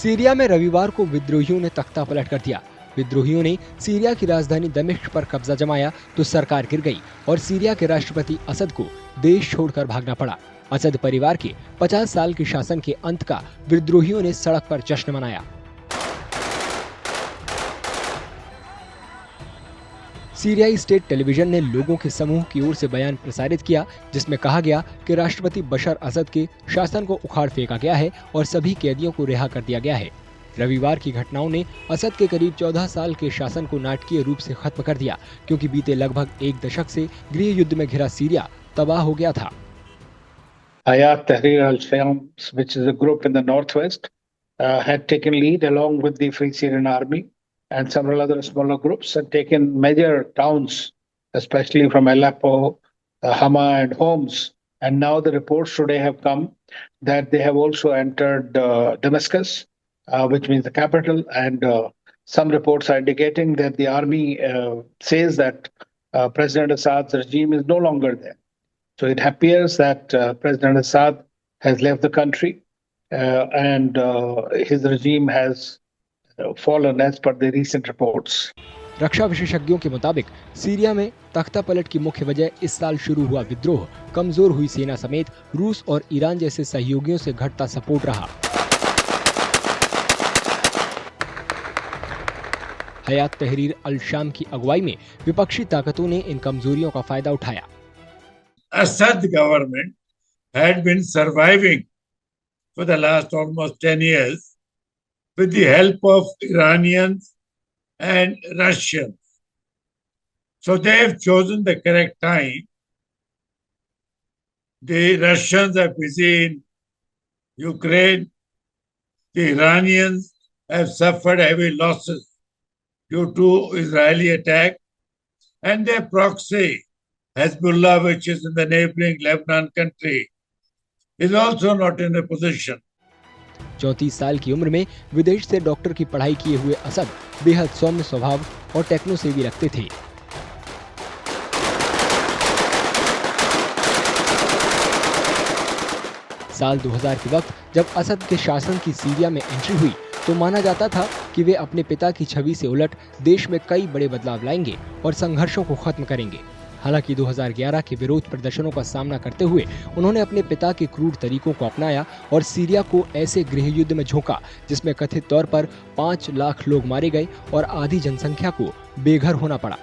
Syria में रविवार को विद्रोहियों ने तख्ता पलट कर दिया। विद्रोहियों ने सीरिया की राजधानी दमिश्क पर कब्जा जमाया तो सरकार गिर गई और सीरिया के राष्ट्रपति असद को देश छोड़कर भागना पड़ा। असद परिवार के 50 साल के शासन के अंत का विद्रोहियों ने सड़क पर जश्न मनाया। सीरियाई स्टेट टेलीविजन ने लोगों के समूह की ओर से बयान प्रसारित किया, जिसमें कहा गया कि राष्ट्रपति बशर असद के शासन को उखाड़ फेंका गया है और सभी कैदियों को रिहा कर दिया गया है। रविवार की घटनाओं ने असद के करीब 14 साल के शासन को नाटकीय रूप से खत्म कर दिया, क्योंकि बीते लगभग एक दशक से गृह युद्ध में घिरा सीरिया तबाह हो गया था। Hayat Tahrir al-Sham, which is a group in the northwest, had taken lead along with the Free Syrian Army and several other smaller groups, had taken major towns, especially from Aleppo, Hama and Homs. And now the reports today have come that they have also entered Damascus, which means the capital. And some reports are indicating that the army says that President Assad's regime is no longer there. So it appears that President Assad has left the country and his regime has fallen as per the recent reports. रक्षा विशेषज्ञों के मुताबिक Syria में तख्ता पलट की मुख्य वजह इस साल शुरू हुआ विद्रोह, कमजोर हुई सेना समेत रूस और ईरान जैसे सहयोगियों से घटता सपोर्ट रहा। हयात तहरीर अल शाम की अगुवाई में विपक्षी ताकतों ने इन कमजोरियों का फायदा उठाया। Assad government had been surviving for the last almost 10 years with the help of Iranians and Russians. So they have chosen the correct time. The Russians are busy in Ukraine. The Iranians have suffered heavy losses due to Israeli attack, and their proxy Hezbollah, which is in the neighboring Lebanon country, is also not in a position. 34 साल की उम्र में विदेश से doctor की पढ़ाई किए हुए असद बेहद सौम्य स्वभाव और टेक्नो सेवी रखते थे। साल 2000 के वक्त जब असद के शासन की सीरिया में एंट्री हुई तो माना जाता था कि वे अपने पिता की छवि से उलट देश में कई बड़े बदलाव लाएंगे और संघर्षों को खत्म करेंगे। हालांकि 2011 के विरोध प्रदर्शनों का सामना करते हुए उन्होंने अपने पिता के क्रूर तरीकों को अपनाया और सीरिया को ऐसे गृह युद्ध में झोंका जिसमें कथित तौर पर 5 लाख लोग मारे गए और आधी जनसंख्या को बेघर होना पड़ा।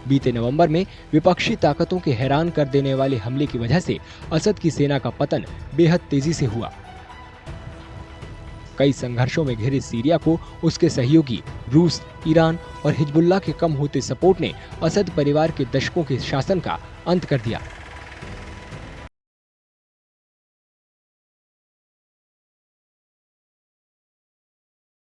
बीते नवंबर में विपक्षी ताकतों के हैरान कर देने वाले हमले की वजह से असद की सेना का पतन बेहद तेजी से हुआ। कई संघर्षों में घिरे सीरिया को उसके सहयोगी रूस, ईरान और हिजबुल्लाह के कम होते सपोर्ट ने असद परिवार के दशकों के शासन का अंत कर दिया।